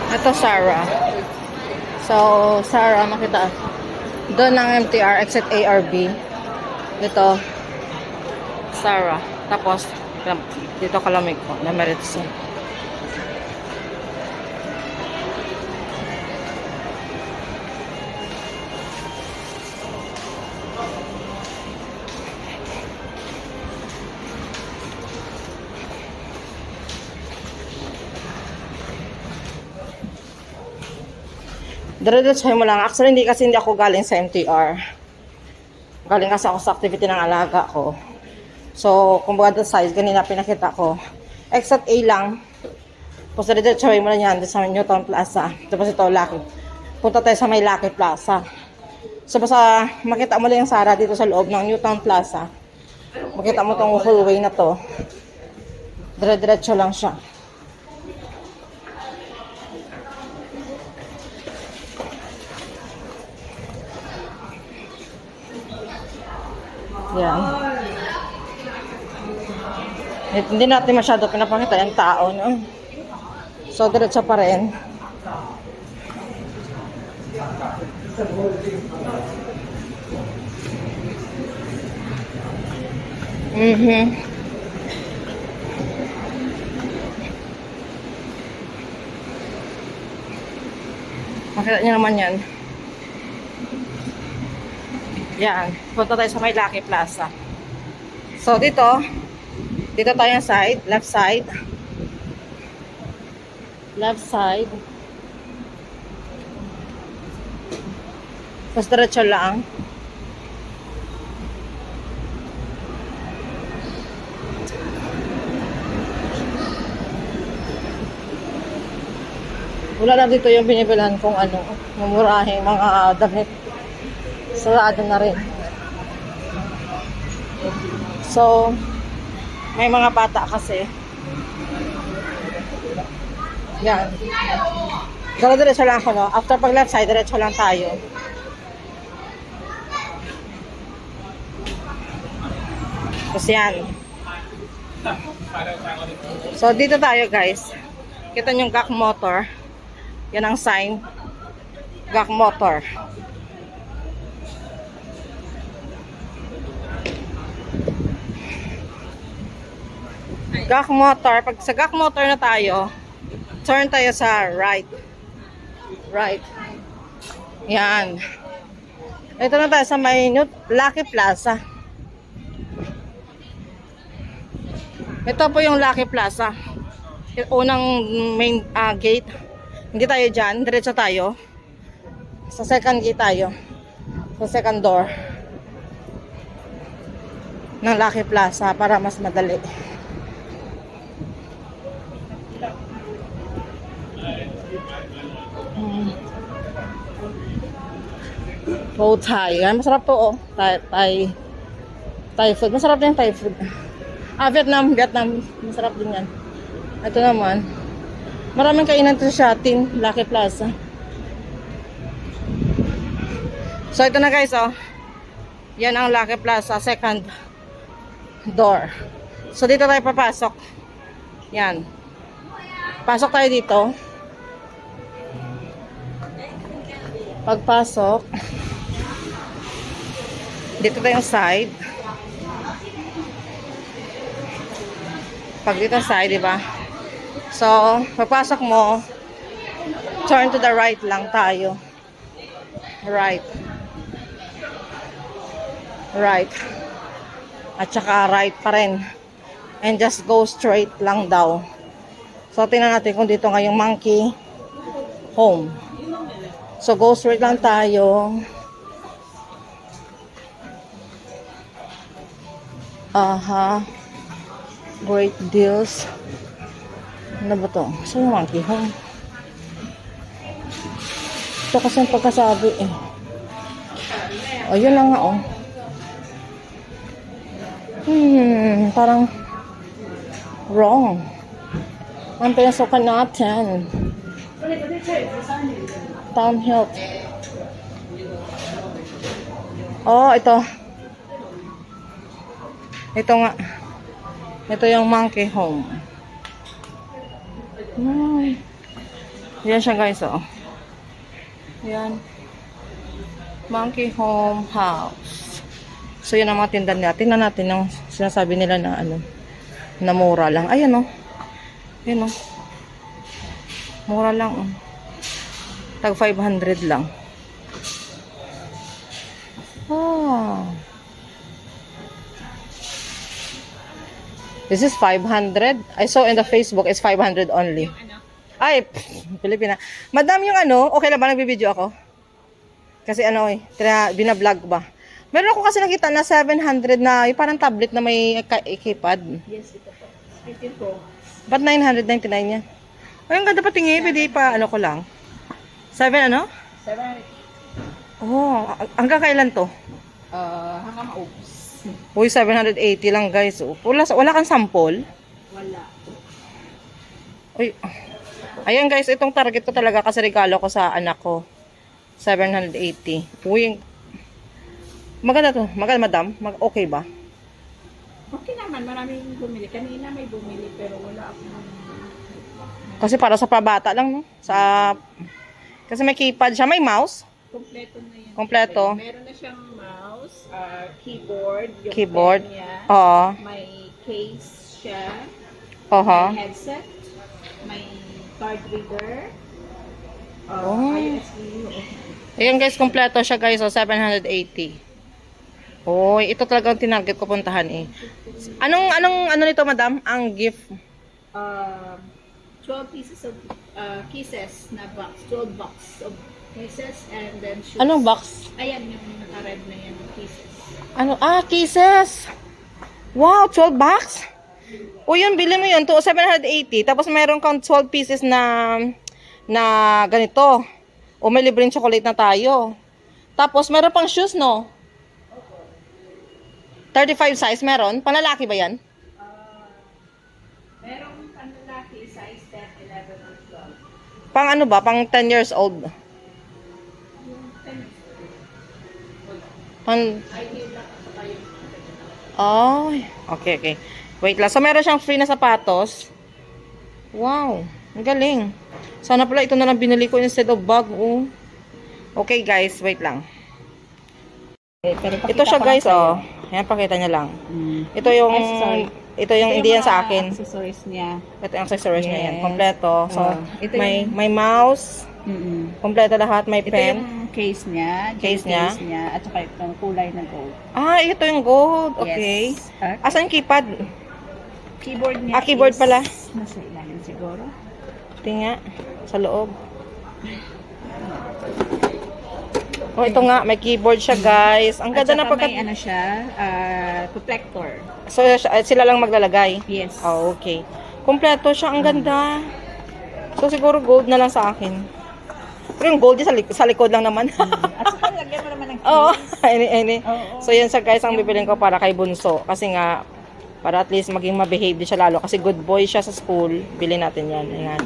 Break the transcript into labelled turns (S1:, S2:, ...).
S1: Ito, Sarah. So, Sarah, makita. Doon ng MTR, exit ARB. Dito, Sarah. Tapos, dito kalamig ko, na Meritza. Dire-diretsahin mo lang. Actually, hindi ako galing sa MTR. Galing kasi ako sa activity ng alaga ko. So, kumbaga the size, ganina pinakita ko. Exit A lang. Tapos dire-diretsahin mo lang yan sa Newtown Plaza. Tapos ito, Lucky. Punta tayo sa may Lucky Plaza. So, basta makita mo lang yung Sarah dito sa loob ng Newtown Plaza. Makita mo tong hallway na to. Dire-diretso lang siya. Yan. Hindi natin masyado pinapakita yung tao, no? So, diretso pa rin. Makita niyo naman yan. Yan. Punta tayo sa may Lucky Plaza. So, dito tayo yung side. Left side. Left side. Tapos diretso lang. Wala na dito yung binibilhan kung ano, mamurahing mga damit. Sarado na rin. So, may mga bata kasi. Yan. Diretso lang ako, no? After pag left side, diretso lang tayo. Tapos yan. So, dito tayo, guys. Kita nyo yung GAC Motor. Yan ang sign. GAC Motor. GAC Motor. Pag sa GAC Motor na tayo, turn tayo sa right. Right. Yan. Ito na tayo sa may Lucky Plaza. Ito po yung Lucky Plaza. Yung unang main gate. Hindi tayo dyan. Diretso tayo. Sa second gate tayo. Sa second door ng Lucky Plaza para mas madali. Oh, Thai. Masarap to, oh. Thai food. Masarap din Thai food. Vietnam. Masarap din yan. Ito naman. Maraming kainan to sa atin. Lucky Plaza. So, ito na guys, oh. Yan ang Lucky Plaza. Second door. So, dito tayo papasok. Yan. Pasok tayo dito. Pagpasok, dito tayong side. Pag dito side, di ba? So, pagpasok mo, turn to the right lang tayo. Right. Right. At saka right pa rin. And just go straight lang daw. So, tingnan natin kung dito ngayong Monkey Home. So, go straight lang tayo. Aha. Great deals. Ano ba to? Saan yung Monkey Home? Ito kasi yung pagkasabi eh. O, yun lang nga oh. Parang wrong. Ang pinasukan natin. Town Health. Oh, ito. Ito nga. Ito yung Monkey Home. Yan siya guys, oh. Yan. Monkey Home House. So, yan ang mga tindahan nila. Tingnan natin ang sinasabi nila na ano, na mura lang. Ayan, oh. Ayan, oh. Mura lang, oh. Tag 500 lang. Oh. This is 500. I saw in the Facebook it's 500 only. Ay, Pilipina. Madam, yung ano, okay lang ba nagbibideo ako? Kasi ano eh, binablog ba? Meron ako kasi nakita na 700 na, yung parang tablet na may keypad.
S2: Yes, ito po. Ito po.
S1: Ba't 999 yan? Ay, ang ganda pa tingin, pwede pa ano ko lang. 7 ano?
S2: 7,
S1: Oh, hanggang kailan to?
S2: hanggang maubos.
S1: Uy, 780 lang guys. Oh. Wala kang sample?
S2: Wala.
S1: Uy. Ayan guys, itong target ko talaga kasi regalo ko sa anak ko. 780. Uy, maganda to. Maganda, madam. Okay ba?
S2: Okay naman, maraming bumili. Kanina may bumili pero wala akong...
S1: Kasi para sa pabata lang, no? Kasi may keypad siya. May mouse.
S2: Kompleto na yan.
S1: Kompleto.
S2: Meron na siyang mouse, keyboard, yung
S1: Keyboard.
S2: pen niya.
S1: Oo.
S2: May case siya.
S1: Oho.
S2: May headset. May card reader.
S1: Oh.
S2: USB.
S1: Ayan guys, kompleto siya guys. So, 780. Uy, ito talagang tinarget ko puntahan eh. Ano nito, madam? Ang gift.
S2: 12 pieces of kisses na box. 12 box of kisses and then shoes.
S1: Anong box?
S2: Ayan, yung naka-red na yan, kisses.
S1: Ano? Ah, kisses. Wow, 12 bucks? O yun, bili mo yun. 780. Tapos meron kang 12 pieces na ganito. O may libreng chocolate na tayo. Tapos meron pang shoes, no? 35 size meron? Panlalaki ba yan?
S2: Merong panlalaki, size 10, 11, or 12.
S1: Pang ano ba? Pang 10 years old?
S2: Yung 10,
S1: Pang...
S2: ay, yun lang ako kayo.
S1: Oh, okay. Wait lang. So, meron siyang free na sapatos. Wow. Ang galing. Sana pala ito na lang binili ko instead of bag. Oh. Okay, guys. Wait lang. Ito siya, guys. Oh. Ayan, pakita niya lang. Ito yung... Ito yung hindi yan sa akin.
S2: Accessories niya.
S1: Ito yung accessories niya yan.
S2: Yes.
S1: Kompleto. So,
S2: Ito
S1: may mouse. Kompleto lahat. May
S2: Ito
S1: pen.
S2: yung case niya.
S1: Case niya.
S2: At saka itong kulay na gold.
S1: Ah, ito yung gold. Okay.
S2: Yes.
S1: Asan yung keypad?
S2: Keyboard niya
S1: Keyboard
S2: is
S1: pala.
S2: nasa ilalim siguro.
S1: Tinga. Sa loob. Oh, ito nga. May keyboard siya, guys. Ang ganda na
S2: At saka
S1: pagkat...
S2: may ano siya, protector.
S1: So, sila lang maglalagay.
S2: Yes.
S1: Oh, okay. Kompleto siya. Ang ganda. So, siguro gold na lang sa akin. Pero yung gold sa likod lang naman.
S2: At saka lagyan mo naman ng case.
S1: Oo. Any.
S2: Oo.
S1: So, yan sa guys ang bibilin ko para kay Bunso. Kasi nga, para at least maging ma-behave din siya lalo. Kasi good boy siya sa school. Bilhin natin yan. Ayan.